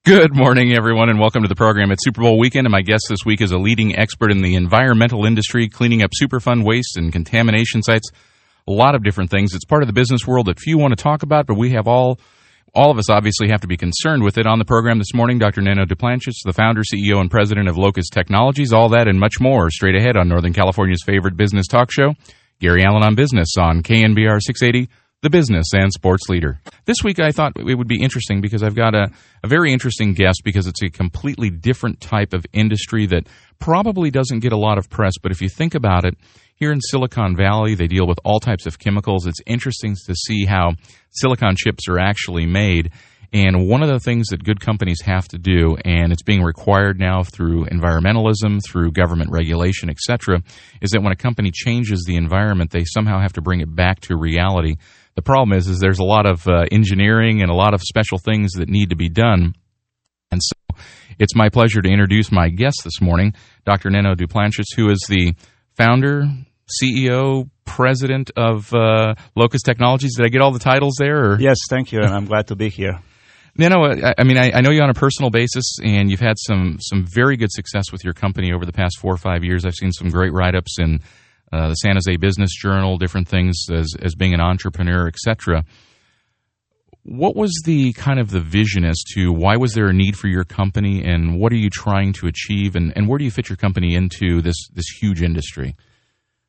Good morning, everyone, and welcome to the program. It's Super Bowl weekend, and my guest this week is a leading expert in the environmental industry, cleaning up Superfund waste and contamination sites, a lot of different things. It's part of the business world that few want to talk about, but we have all of us obviously have to be concerned with it. On the program this morning, Dr. Neno Duplan PhD, the founder, CEO, and president of Locus Technologies. All that and much more straight ahead on Northern California's favorite business talk show, Gary Allen on Business on KNBR 680. The business and sports leader. This week I thought it would be interesting because I've got a very interesting guest because it's a completely different type of industry that probably doesn't get a lot of press, but if you think about it, here in Silicon Valley they deal with all types of chemicals. It's interesting to see how silicon chips are actually made, and one of the things that good companies have to do, and it's being required now through environmentalism, through government regulation, etc., is that when a company changes the environment, they somehow have to bring it back to reality. The problem is there's a lot of engineering and a lot of special things that need to be done. And so it's my pleasure to introduce my guest this morning, Dr. Neno Duplan PhD, who is the founder, CEO, president of Locus Technologies. Did I get all the titles there? Or? Yes, thank you, and I'm glad to be here. Neno, I know you on a personal basis, and you've had some very good success with your company over the past 4 or 5 years. I've seen some great write-ups in the San Jose Business Journal, different things as being an entrepreneur, etc. What was the kind of the vision as to why was there a need for your company, and what are you trying to achieve, and where do you fit your company into this huge industry?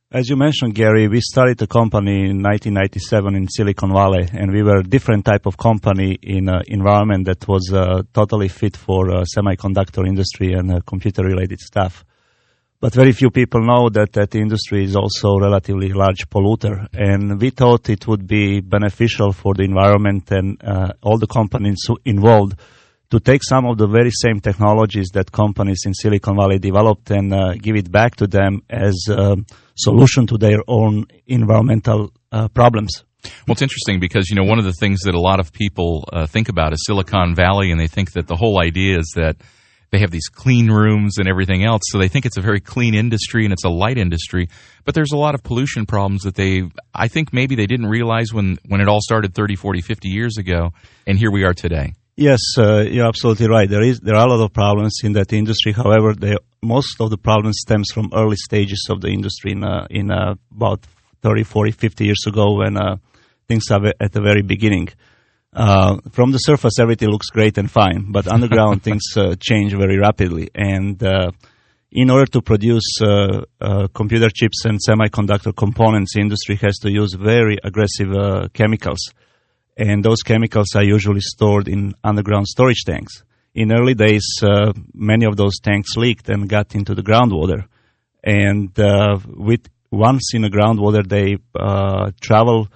As you mentioned, Gary, we started the company in 1997 in Silicon Valley, and we were a different type of company in an environment that was totally fit for semiconductor industry and computer-related stuff. But very few people know that industry is also a relatively large polluter, and we thought it would be beneficial for the environment and all the companies involved to take some of the very same technologies that companies in Silicon Valley developed and give it back to them as a solution to their own environmental problems. Well, it's interesting because, one of the things that a lot of people think about is Silicon Valley, and they think that the whole idea is that they have these clean rooms and everything else, so they think it's a very clean industry and it's a light industry. But there's a lot of pollution problems that I think maybe they didn't realize when it all started 30, 40, 50 years ago, and here we are today. Yes, you're absolutely right. There are a lot of problems in that industry. However, most of the problems stems from early stages of the industry in about 30, 40, 50 years ago when things are at the very beginning. From the surface, everything looks great and fine, but underground things change very rapidly. And in order to produce computer chips and semiconductor components, the industry has to use very aggressive chemicals. And those chemicals are usually stored in underground storage tanks. In early days, many of those tanks leaked and got into the groundwater. And once in the groundwater, they travel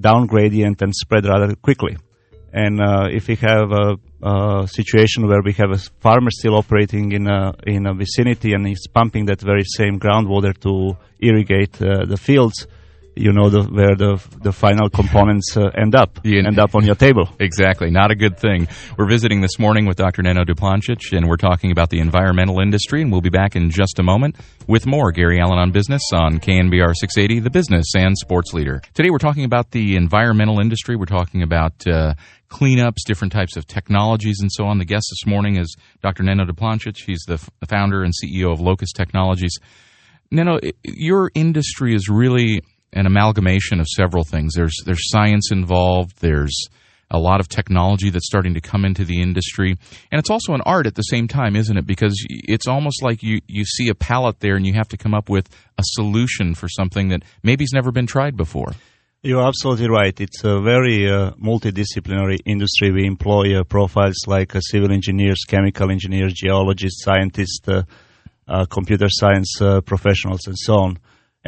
down gradient and spread rather quickly. And if we have a situation where we have a farmer still operating in a vicinity and he's pumping that very same groundwater to irrigate the fields, where the final components end up on your table. Exactly. Not a good thing. We're visiting this morning with Dr. Neno Duplan PhD, and we're talking about the environmental industry, and we'll be back in just a moment with more Gary Allen on Business on KNBR 680, the business and sports leader. Today we're talking about the environmental industry. We're talking about cleanups, different types of technologies, and so on. The guest this morning is Dr. Neno Duplan PhD. He's the founder and CEO of Locus Technologies. Neno, your industry is really an amalgamation of several things. There's science involved, there's a lot of technology that's starting to come into the industry, and it's also an art at the same time, isn't it? Because it's almost like you see a palette there and you have to come up with a solution for something that maybe's never been tried before. You're absolutely right. It's a very multidisciplinary industry. We employ profiles like civil engineers, chemical engineers, geologists, scientists, computer science professionals, and so on.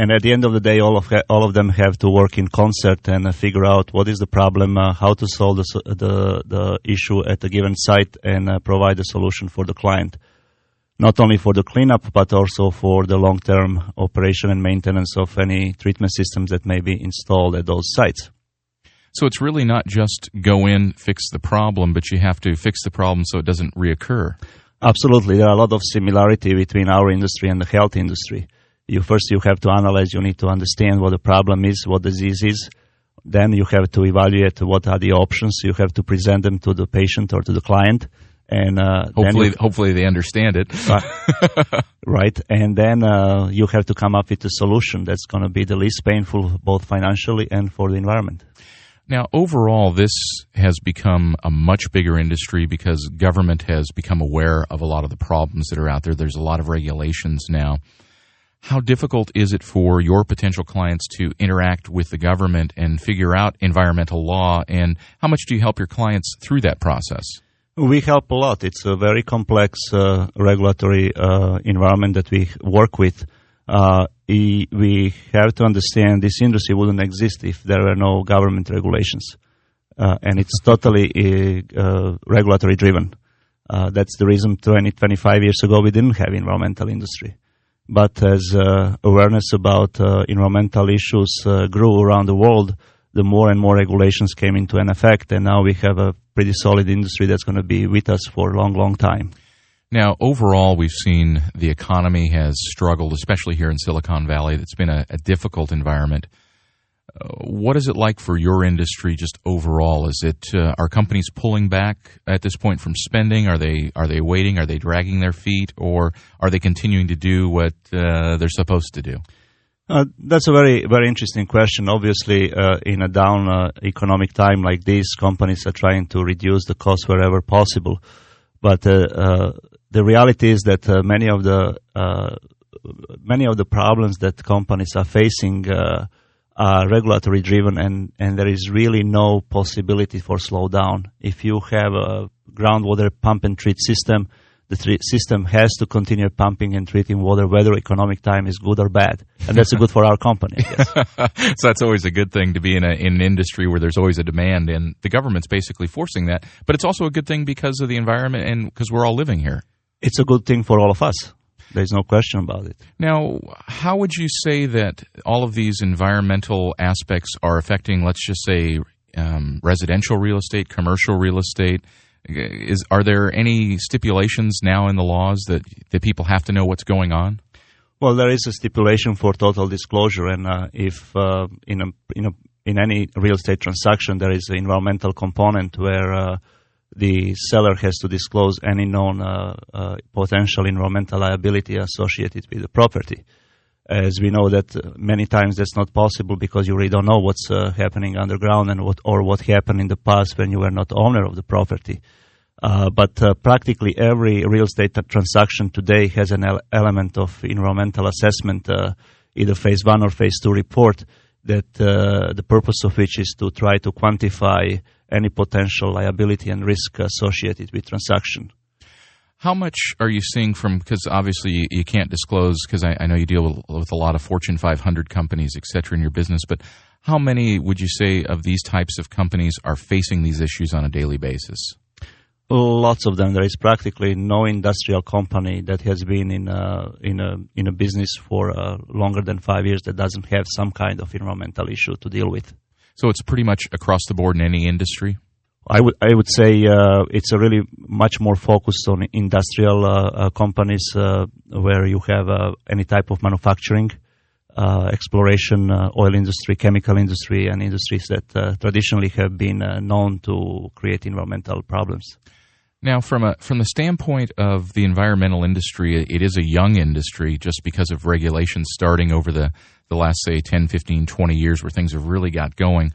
And at the end of the day, all of them have to work in concert and figure out what is the problem, how to solve the issue at a given site, and provide a solution for the client. Not only for the cleanup, but also for the long-term operation and maintenance of any treatment systems that may be installed at those sites. So it's really not just go in, fix the problem, but you have to fix the problem so it doesn't reoccur. Absolutely. There are a lot of similarity between our industry and the health industry. You have to analyze, you need to understand what the problem is, what the disease is. Then you have to evaluate what are the options. You have to present them to the patient or to the client. And hopefully they understand it. Right. And then you have to come up with a solution that's going to be the least painful, both financially and for the environment. Now, overall, this has become a much bigger industry because government has become aware of a lot of the problems that are out there. There's a lot of regulations now. How difficult is it for your potential clients to interact with the government and figure out environmental law, and how much do you help your clients through that process? We help a lot. It's a very complex regulatory environment that we work with. We have to understand this industry wouldn't exist if there were no government regulations. And it's totally regulatory driven. That's the reason 25 years ago we didn't have environmental industry. But as awareness about environmental issues grew around the world, the more and more regulations came into an effect, and now we have a pretty solid industry that's going to be with us for a long, long time. Now, overall, we've seen the economy has struggled, especially here in Silicon Valley. It's been a difficult environment. What is it like for your industry just overall? Is it are companies pulling back at this point from spending? Are they waiting? Are they dragging their feet? Or are they continuing to do what they're supposed to do? That's a very, very interesting question. Obviously, in a down economic time like this, companies are trying to reduce the cost wherever possible. But the reality is that many of the problems that companies are facing are regulatory driven, and there is really no possibility for slowdown. If you have a groundwater pump and treat system, the system has to continue pumping and treating water whether economic time is good or bad, and that's good for our company, I guess. So that's always a good thing to be in an industry where there's always a demand, and the government's basically forcing that. But it's also a good thing because of the environment and because we're all living here. It's a good thing for all of us. There's no question about it. Now, how would you say that all of these environmental aspects are affecting, let's just say, residential real estate, commercial real estate? Are there any stipulations now in the laws that people have to know what's going on? Well, there is a stipulation for total disclosure, and if in any real estate transaction there is an environmental component where the seller has to disclose any known potential environmental liability associated with the property. As we know that many times that's not possible because you really don't know what's happening underground and what happened in the past when you were not owner of the property. But practically every real estate transaction today has an element of environmental assessment, either phase 1 or phase 2 report, that the purpose of which is to try to quantify any potential liability and risk associated with transaction. How much are you seeing from, because obviously you can't disclose, because I know you deal with a lot of Fortune 500 companies, et cetera, in your business, but how many would you say of these types of companies are facing these issues on a daily basis? Lots of them. There is practically no industrial company that has been in a business for longer than 5 years that doesn't have some kind of environmental issue to deal with. So it's pretty much across the board in any industry? I would say it's a really much more focused on industrial companies where you have any type of manufacturing, exploration, oil industry, chemical industry, and industries that traditionally have been known to create environmental problems. Now, from the standpoint of the environmental industry, it is a young industry just because of regulations starting over the last, say, 10, 15, 20 years where things have really got going.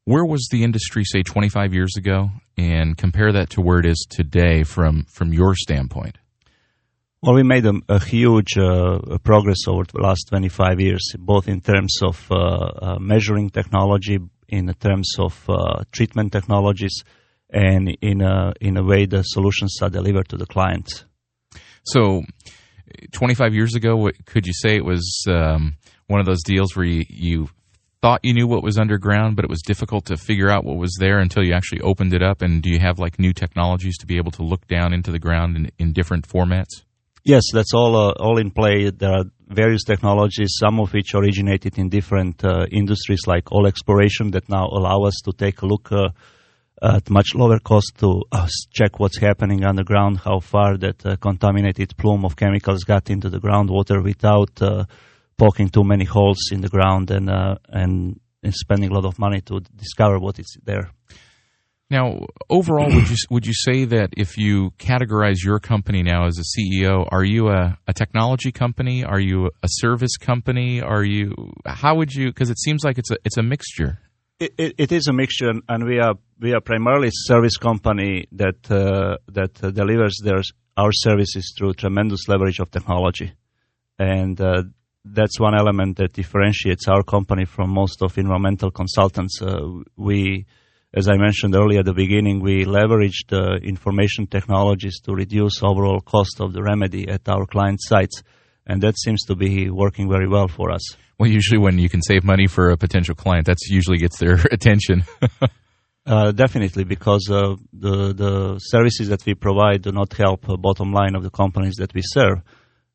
Where was the industry, say, 25 years ago, and compare that to where it is today from your standpoint? Well, we made a huge progress over the last 25 years, both in terms of measuring technology, in terms of treatment technologies, and in a way the solutions are delivered to the clients. So 25 years ago, could you say it was one of those deals where you thought you knew what was underground, but it was difficult to figure out what was there until you actually opened it up? And do you have like new technologies to be able to look down into the ground in different formats? Yes, that's all in play. There are various technologies, some of which originated in different industries like oil exploration that now allow us to take a look at much lower cost to check what's happening underground, how far that contaminated plume of chemicals got into the groundwater without poking too many holes in the ground and spending a lot of money to discover what is there. Now, overall, would you say that if you categorize your company now as a CEO, are you a technology company? Are you a service company? How would you? Because it seems like it's a mixture. It is a mixture, and we are primarily a service company that delivers our services through tremendous leverage of technology, and that's one element that differentiates our company from most of environmental consultants. As I mentioned earlier at the beginning, we leverage the information technologies to reduce overall cost of the remedy at our client sites, and that seems to be working very well for us. Well, usually when you can save money for a potential client, that usually gets their attention. Definitely, because the services that we provide do not help the bottom line of the companies that we serve.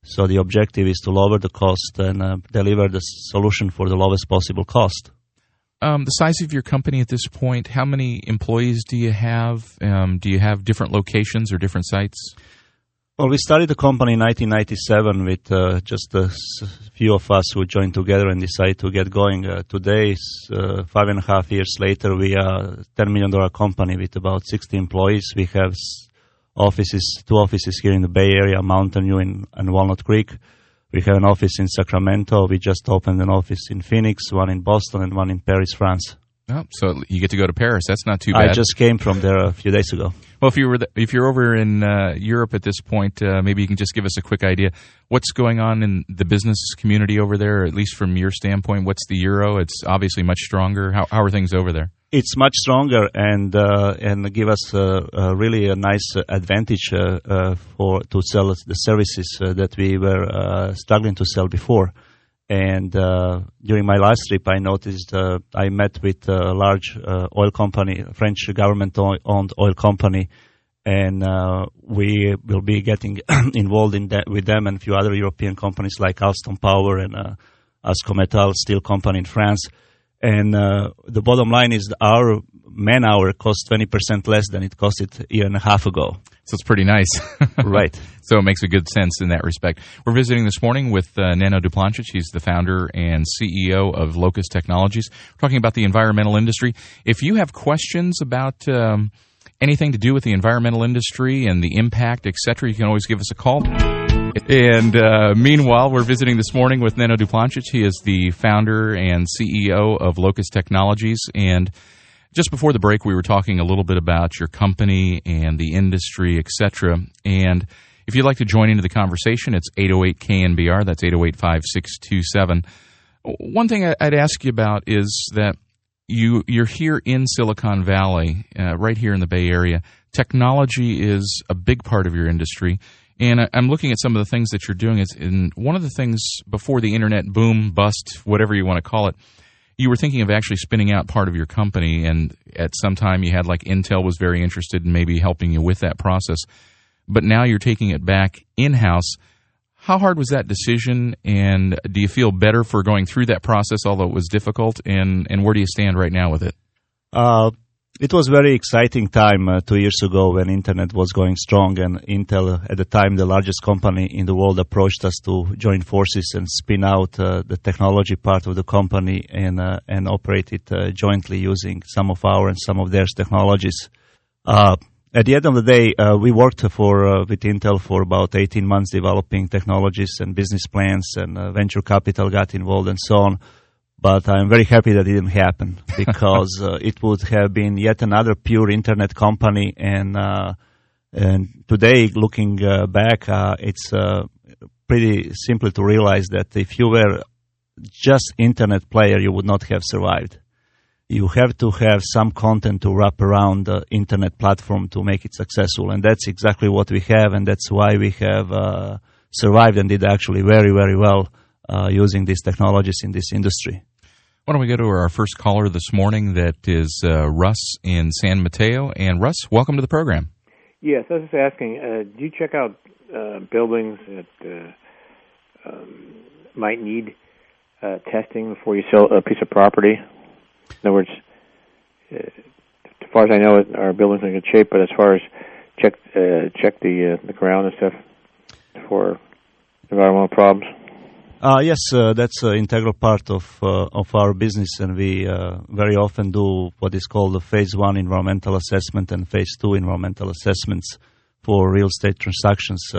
So the objective is to lower the cost and deliver the solution for the lowest possible cost. The size of your company at this point, how many employees do you have? Do you have different locations or different sites? Well, we started the company in 1997 with just a few of us who joined together and decided to get going. Today, 5.5 years later, we are a $10 million company with about 60 employees. We have two offices here in the Bay Area, Mountain View and Walnut Creek. We have an office in Sacramento. We just opened an office in Phoenix, one in Boston, and one in Paris, France. Oh, so you get to go to Paris. That's not too bad. I just came from there a few days ago. Well, if you're over in Europe at this point, maybe you can just give us a quick idea. What's going on in the business community over there, at least from your standpoint? What's the euro? It's obviously much stronger. How are things over there? It's much stronger and give us really a nice advantage to sell the services that we were struggling to sell before. And during my last trip, I noticed I met with a large oil company, a French government-owned oil company, and we will be getting involved in that with them and a few other European companies like Alstom Power and Ascometal Steel Company in France. And the bottom line is our man-hour costs 20% less than it costed a year and a half ago. So it's pretty nice. Right. So it makes a good sense in that respect. We're visiting this morning with Neno Duplan. He's the founder and CEO of Locus Technologies. We're talking about the environmental industry. If you have questions about anything to do with the environmental industry and the impact, etc., you can always give us a call. And meanwhile, we're visiting this morning with Neno Duplan. He is the founder and CEO of Locus Technologies. And just before the break, we were talking a little bit about your company and the industry, etc. And if you'd like to join into the conversation, it's 808-KNBR. That's 808-5627. One thing I'd ask you about is that you're here in Silicon Valley, right here in the Bay Area. Technology is a big part of your industry. And I'm looking at some of the things that you're doing. And one of the things before the internet boom, bust, whatever you want to call it, you were thinking of actually spinning out part of your company. And at some time you had like Intel was very interested in maybe helping you with that process. But now you're taking it back in-house. How hard was that decision? And do you feel better for going through that process, although it was difficult? And where do you stand right now with it? It was a very exciting time 2 years ago when Internet was going strong, and Intel, at the time the largest company in the world, approached us to join forces and spin out the technology part of the company and operate it jointly using some of our and some of their technologies. At the end of the day, we worked with Intel for about 18 months developing technologies and business plans, and venture capital got involved and so on. But I'm very happy that it didn't happen because it would have been yet another pure internet company. And today, looking back, it's pretty simple to realize that if you were just internet player, you would not have survived. You have to have some content to wrap around the internet platform to make it successful. And that's exactly what we have, and that's why we have survived and did actually very, very well using these technologies in this industry. Why don't we go to our first caller this morning? That is Russ in San Mateo. And Russ, welcome to the program. Yes, I was just asking, do you check out buildings that might need testing before you sell a piece of property? In other words, as far as I know, our buildings are in good shape, but as far as check the ground and stuff for environmental problems? Yes, that's an integral part of our business, and we very often do what is called the Phase 1 environmental assessment and Phase 2 environmental assessments for real estate transactions.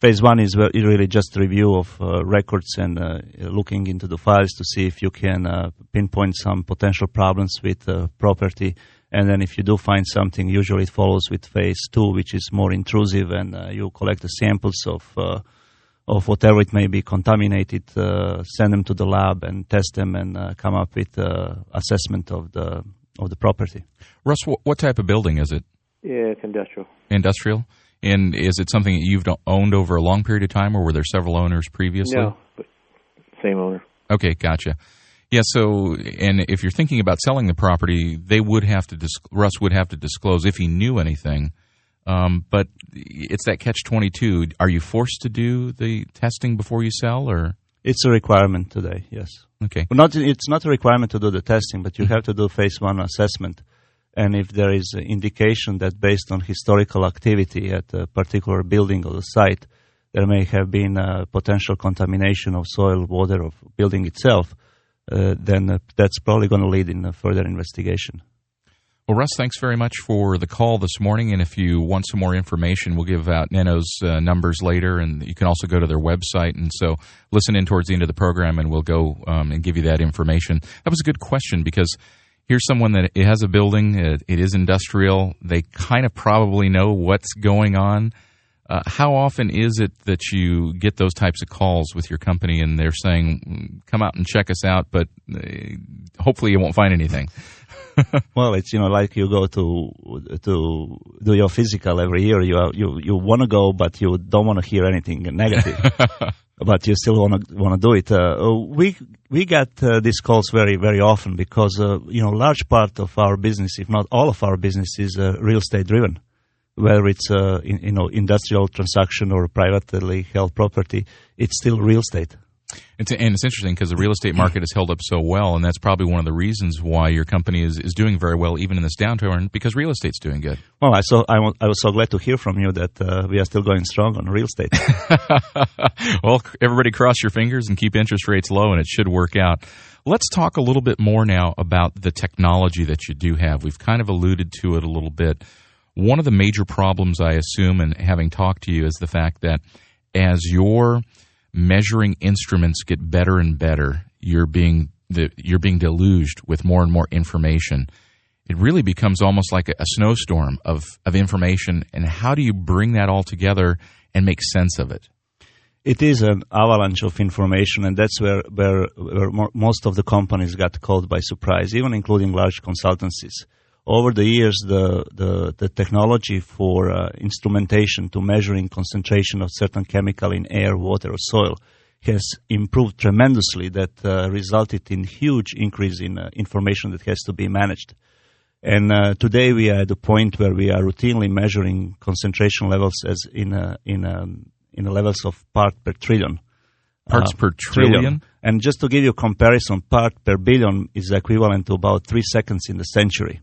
Phase 1 is really just a review of records and looking into the files to see if you can pinpoint some potential problems with property. And then if you do find something, usually it follows with Phase 2, which is more intrusive, and you collect the samples of whatever it may be contaminated, send them to the lab and test them and come up with assessment of the property. Russ, what type of building is it? Yeah, it's industrial. Industrial? And is it something that you've owned over a long period of time, or were there several owners previously? No, but same owner. Okay, gotcha. Yeah, so, and if you're thinking about selling the property, Russ would have to disclose if he knew anything. But it's that catch-22. Are you forced to do the testing before you sell, or? It's a requirement today, yes. Okay. Well, it's not a requirement to do the testing, but you have to do Phase 1 assessment. And if there is an indication that based on historical activity at a particular building or the site, there may have been potential contamination of soil, water, of building itself, then that's probably going to lead in a further investigation. Well, Russ, thanks very much for the call this morning. And if you want some more information, we'll give out Neno's numbers later, and you can also go to their website. And so listen in towards the end of the program, and we'll go and give you that information. That was a good question, because here's someone that it has a building, it is industrial, they kind of probably know what's going on. How often is it that you get those types of calls with your company and they're saying, come out and check us out, but hopefully you won't find anything? Well, it's, like you go to do your physical every year. You want to go, but you don't want to hear anything negative. But you still want to do it. We get these calls very, very often because large part of our business, if not all of our business, is real estate driven. Whether it's industrial transaction or privately held property, it's still real estate. It's interesting because the real estate market has held up so well, and that's probably one of the reasons why your company is doing very well even in this downturn, because real estate's doing good. Well, I was so glad to hear from you that we are still going strong on real estate. Well, everybody cross your fingers and keep interest rates low, and it should work out. Let's talk a little bit more now about the technology that you do have. We've kind of alluded to it a little bit. One of the major problems, I assume, and having talked to you, is the fact that as your measuring instruments get better and better, you're being deluged with more and more information. It really becomes almost like a snowstorm of information. And how do you bring that all together and make sense of it? It is an avalanche of information, and that's where most of the companies got caught by surprise, even including large consultancies. Over the years, the technology for instrumentation to measuring concentration of certain chemical in air, water, or soil has improved tremendously. That resulted in huge increase in information that has to be managed. And today we are at the point where we are routinely measuring concentration levels as in the levels of part per trillion. Parts per trillion? And just to give you a comparison, part per billion is equivalent to about 3 seconds in the century.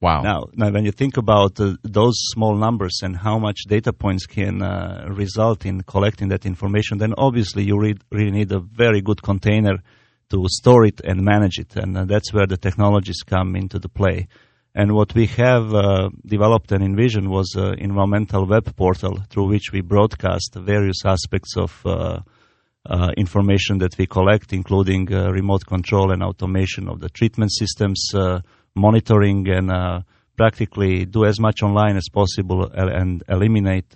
Wow. Now, when you think about those small numbers and how much data points can result in collecting that information, then obviously you really need a very good container to store it and manage it. And that's where the technologies come into the play. And what we have developed and envisioned was an environmental web portal through which we broadcast various aspects of information that we collect, including remote control and automation of the treatment systems, monitoring, and practically do as much online as possible and eliminate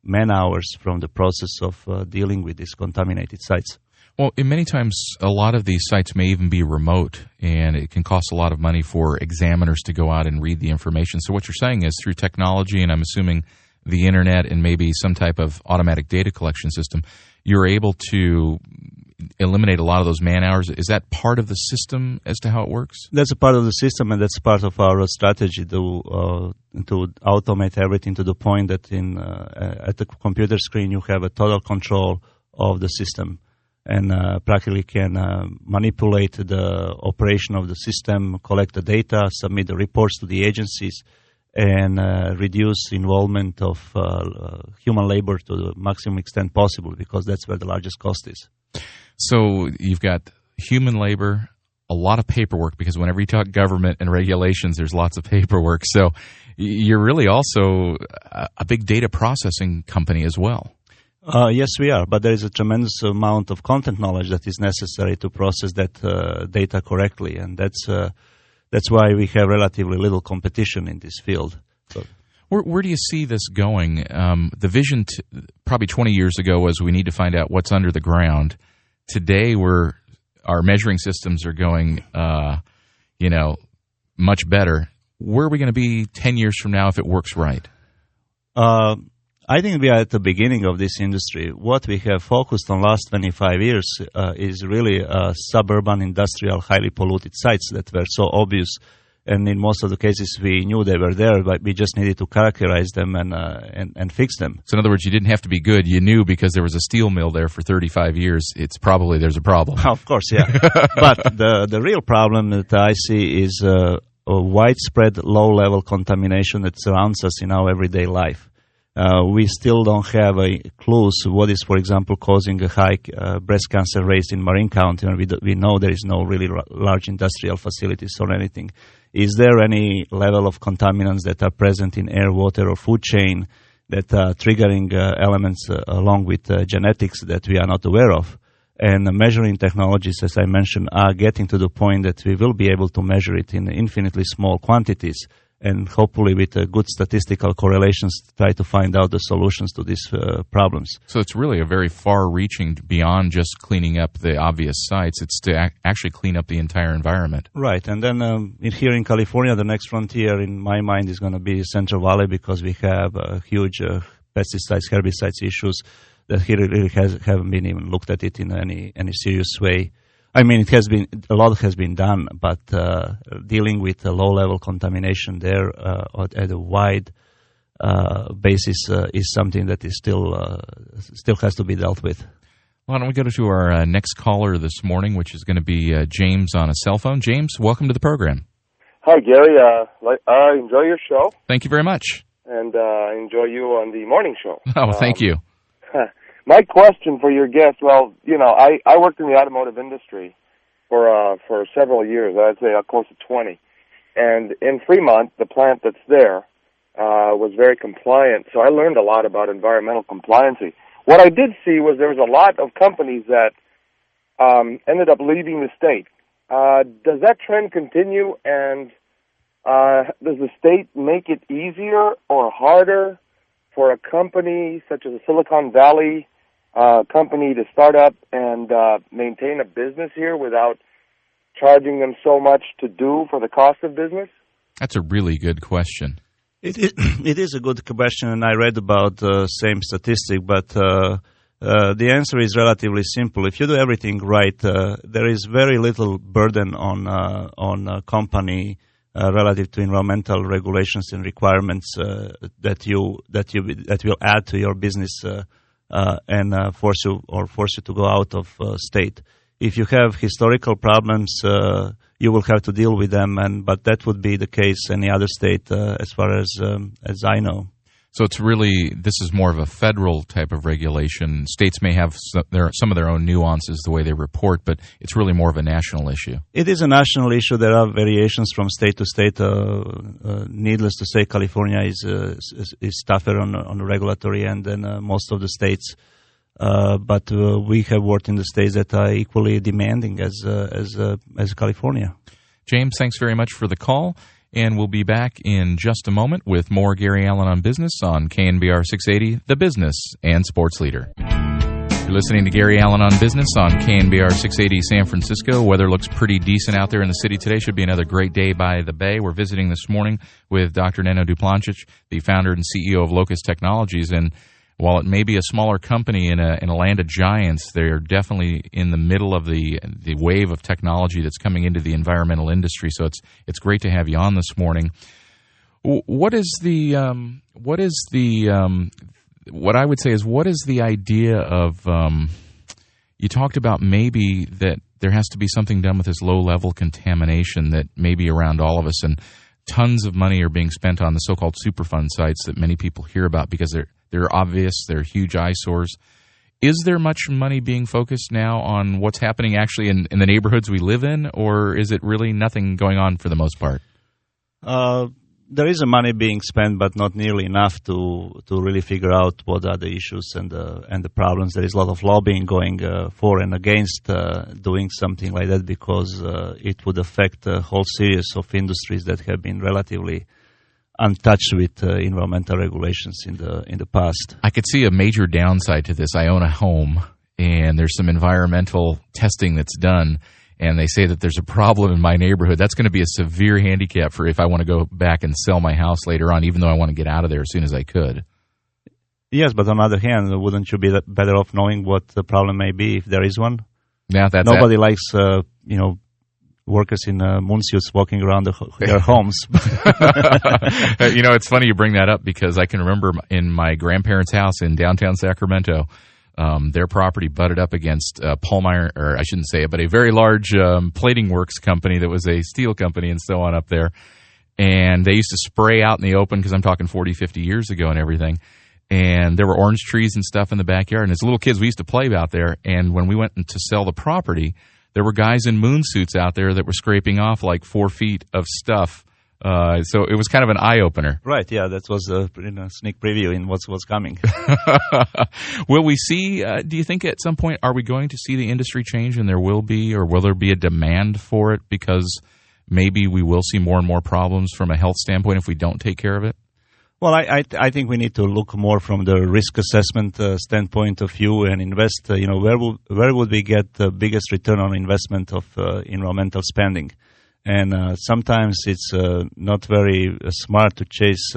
man-hours from the process of dealing with these contaminated sites. Well, many times a lot of these sites may even be remote, and it can cost a lot of money for examiners to go out and read the information. So what you're saying is through technology, and I'm assuming the internet and maybe some type of automatic data collection system, you're able to eliminate a lot of those man hours. Is that part of the system as to how it works? That's a part of the system, and that's part of our strategy to automate everything to the point that at the computer screen you have a total control of the system, and practically can manipulate the operation of the system, collect the data, submit the reports to the agencies, and reduce involvement of human labor to the maximum extent possible, because that's where the largest cost is. So you've got human labor, a lot of paperwork, because whenever you talk government and regulations, there's lots of paperwork. So you're really also a big data processing company as well. Yes, we are, but there is a tremendous amount of content knowledge that is necessary to process that data correctly, and that's why we have relatively little competition in this field. So. Where do you see this going? The vision probably 20 years ago was we need to find out what's under the ground. Today, our measuring systems are going, much better. Where are we going to be 10 years from now if it works right? I think we are at the beginning of this industry. What we have focused on last 25 years is really suburban, industrial, highly polluted sites that were so obvious. And in most of the cases, we knew they were there, but we just needed to characterize them and fix them. So in other words, you didn't have to be good. You knew because there was a steel mill there for 35 years. There's a problem. Of course, yeah. But the real problem that I see is a widespread low-level contamination that surrounds us in our everyday life. We still don't have clues what is, for example, causing a high breast cancer rate in Marin County, and we know there is no really large industrial facilities or anything. Is there any level of contaminants that are present in air, water, or food chain that are triggering elements along with genetics that we are not aware of? And measuring technologies, as I mentioned, are getting to the point that we will be able to measure it in infinitely small quantities, and hopefully with good statistical correlations try to find out the solutions to these problems. So it's really a very far-reaching beyond just cleaning up the obvious sites. It's to actually clean up the entire environment. Right, and then here in California, the next frontier in my mind is going to be Central Valley, because we have huge pesticides, herbicides issues that here really haven't been even looked at it in any serious way. I mean, a lot has been done, but dealing with low-level contamination there at a wide basis is something that is still has to be dealt with. Why don't we go to our next caller this morning, which is going to be James on a cell phone. James, welcome to the program. Hi, Gary. I enjoy your show. Thanh you very much. And I enjoy you on the morning show. Oh, thank you. My question for your guest, I worked in the automotive industry for several years. I'd say close to 20. And in Fremont, the plant that's there was very compliant. So I learned a lot about environmental compliancy. What I did see was there was a lot of companies that ended up leaving the state. Does that trend continue? And does the state make it easier or harder for a company such as a Silicon Valley company to start up and maintain a business here without charging them so much to do for the cost of business? That's a really good question. It is a good question, and I read about the same statistic, but the answer is relatively simple. If you do everything right, there is very little burden on a company relative to environmental regulations and requirements that will add to your business and force you to go out of state. If you have historical problems, you will have to deal with them, but that would be the case any other state, as far as I know. So this is more of a federal type of regulation. States may have some of their own nuances the way they report, but it's really more of a national issue. It is a national issue. There are variations from state to state. Needless to say, California is tougher on the regulatory end than most of the states. But we have worked in the states that are equally demanding as California. James, thanks very much for the call. And we'll be back in just a moment with more Gary Allen on Business on KNBR 680, the business and sports leader. You're listening to Gary Allen on Business on KNBR 680 San Francisco. Weather looks pretty decent out there in the city today. Should be another great day by the bay. We're visiting this morning with Dr. Neno Duplan PhD, the founder and CEO of Locus Technologies. And while it may be a smaller company in a land of giants, they're definitely in the middle of the wave of technology that's coming into the environmental industry. So it's great to have you on this morning. What is the idea of? You talked about maybe that there has to be something done with this low-level contamination that may be around all of us, and tons of money are being spent on the so-called Superfund sites that many people hear about because they're obvious, they're huge eyesores. Is there much money being focused now on what's happening actually in the neighborhoods we live in, or is it really nothing going on for the most part? There is money being spent, but not nearly enough to really figure out what are the issues and the problems. There is a lot of lobbying going for and against doing something like that because it would affect a whole series of industries that have been relatively untouched with environmental regulations in the past. I could see a major downside to this. I own a home, and there's some environmental testing that's done, and they say that there's a problem in my neighborhood. That's going to be a severe handicap for if I want to go back and sell my house later on, even though I want to get out of there as soon as I could. Yes, but on the other hand, wouldn't you be better off knowing what the problem may be if there is one? Yeah, Nobody likes, workers in moon suits walking around their homes. It's funny you bring that up because I can remember in my grandparents' house in downtown Sacramento, their property butted up against Palmyra, or I shouldn't say it, but a very large plating works company that was a steel company and so on up there. And they used to spray out in the open because I'm talking 40, 50 years ago and everything. And there were orange trees and stuff in the backyard. And as little kids, we used to play out there. And when we went to sell the property, there were guys in moon suits out there that were scraping off like 4 feet of stuff. So it was kind of an eye-opener. Right, yeah, that was a sneak preview in what's coming. Will we see, do you think at some point, are we going to see the industry change and there will be, or will there be a demand for it because maybe we will see more and more problems from a health standpoint if we don't take care of it? Well, I think we need to look more from the risk assessment standpoint of view and invest, where would we get the biggest return on investment of environmental spending? And sometimes it's not very smart to chase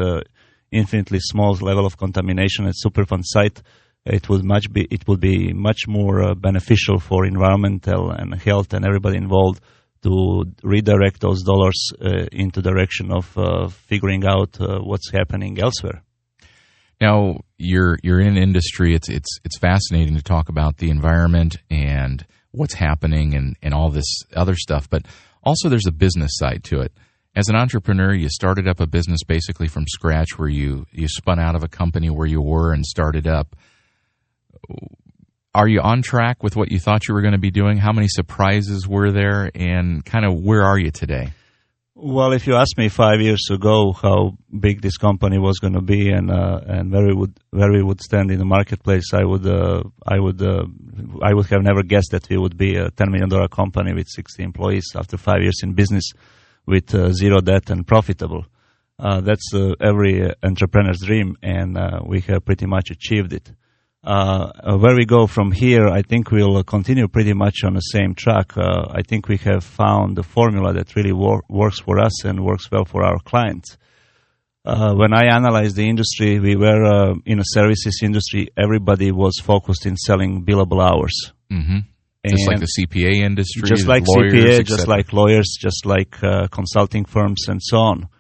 infinitely small level of contamination at Superfund site. It would be much more beneficial for environmental and health and everybody involved to redirect those dollars into direction of figuring out what's happening elsewhere. Now, you're in industry. It's fascinating to talk about the environment and what's happening and all this other stuff, but also there's a business side to it. As an entrepreneur, you started up a business basically from scratch where you spun out of a company where you were and started up. Are you on track with what you thought you were going to be doing? How many surprises were there, and kind of where are you today? Well, if you asked me 5 years ago how big this company was going to be and where we would stand in the marketplace, I would have never guessed that we would be a $10 million company with 60 employees after 5 years in business with zero debt and profitable. That's every entrepreneur's dream, and we have pretty much achieved it. Where we go from here, I think we'll continue pretty much on the same track. I think we have found the formula that really works for us and works well for our clients. When I analyzed the industry, we were in a services industry. Everybody was focused in selling billable hours. Mm-hmm. Just like the CPA industry, just like lawyers, CPA, just like lawyers, just like consulting firms and so on.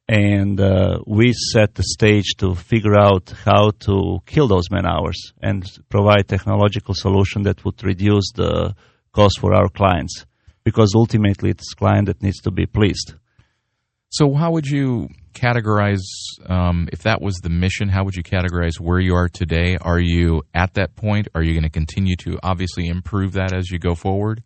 And we set the stage to figure out how to kill those man hours and provide technological solution that would reduce the cost for our clients, because ultimately it's the client that needs to be pleased. So how would you categorize, if that was the mission, how would you categorize where you are today? Are you at that point? Are you going to continue to obviously improve that as you go forward?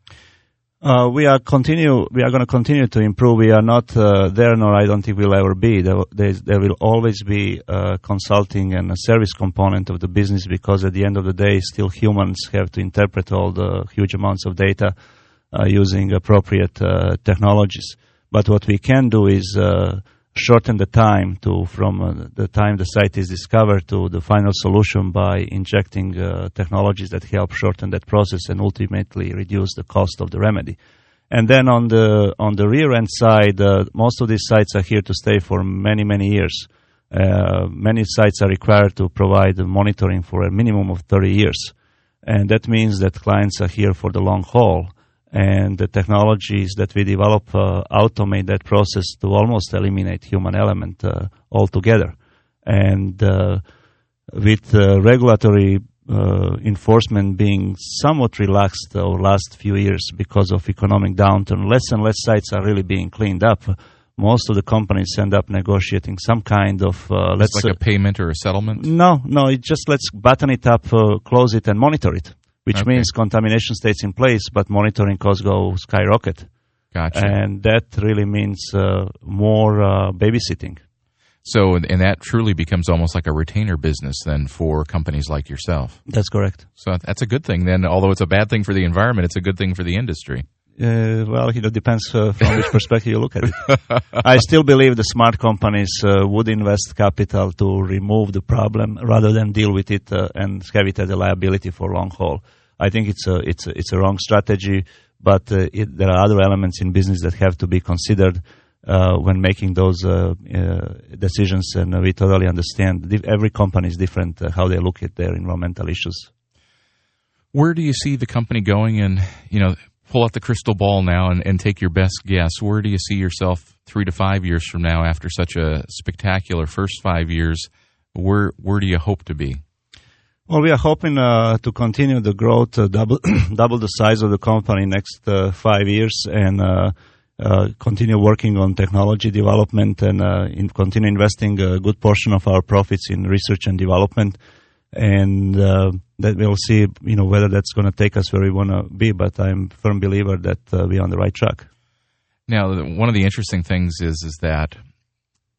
We are going to continue to improve. We are not there, nor I don't think we'll ever be. There will always be a consulting and a service component of the business, because at the end of the day, still humans have to interpret all the huge amounts of data using appropriate technologies. But what we can do is shorten the time from the time the site is discovered to the final solution by injecting technologies that help shorten that process and ultimately reduce the cost of the remedy. And then on the rear end side, most of these sites are here to stay for many, many years. Many sites are required to provide monitoring for a minimum of 30 years. And that means that clients are here for the long haul. And the technologies that we develop automate that process to almost eliminate human element altogether. And with regulatory enforcement being somewhat relaxed over the last few years because of economic downturn, less and less sites are really being cleaned up. most of the companies end up negotiating some kind of It's like a payment or a settlement? No, it just let's button it up, close it, and monitor it, which means contamination stays in place, but monitoring costs go skyrocket. Gotcha. And that really means more babysitting. So, and that truly becomes almost like a retainer business then for companies like yourself. That's correct. So that's a good thing then. Although it's a bad thing for the environment, it's a good thing for the industry. Well, it depends from which perspective you look at it. I still believe the smart companies would invest capital to remove the problem rather than deal with it and have it as a liability for long haul. I think it's a wrong strategy, but there are other elements in business that have to be considered when making those decisions, and we totally understand. Every company is different how they look at their environmental issues. Where do you see the company going? And, pull out the crystal ball now and take your best guess. Where do you see yourself 3 to 5 years from now after such a spectacular first 5 years? Where do you hope to be? Well, we are hoping to continue the growth, double the size of the company next 5 years, and continue working on technology development and continue investing a good portion of our profits in research and development. And that we'll see, whether that's going to take us where we want to be. But I'm a firm believer that we're on the right track. Now, one of the interesting things is that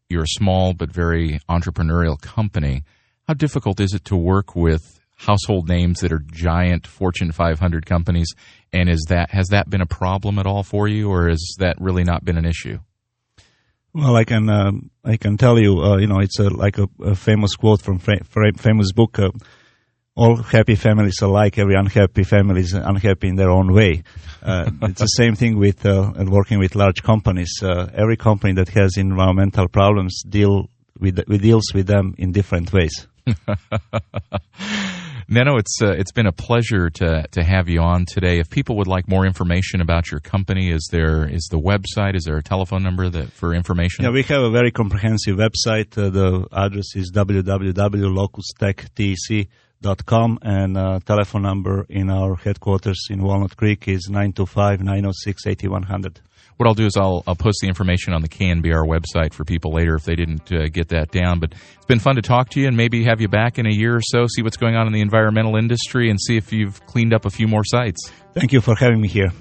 you're a small but very entrepreneurial company. How difficult is it to work with household names that are giant Fortune 500 companies? And has that been a problem at all for you, or has that really not been an issue? Well, I can tell you, it's like a famous quote from famous book. All happy families are alike. Every unhappy family is unhappy in their own way. It's the same thing with working with large companies. Every company that has environmental problems deals with them in different ways. Neno, it's been a pleasure to have you on today. If people would like more information about your company, is the website, is there a telephone number for information? Yeah, we have a very comprehensive website. The address is www.locustech.com, and telephone number in our headquarters in Walnut Creek is 925-906-8100. What I'll do is I'll post the information on the KNBR website for people later if they didn't get that down. But it's been fun to talk to you and maybe have you back in a year or so, see what's going on in the environmental industry, and see if you've cleaned up a few more sites. Thank you for having me here.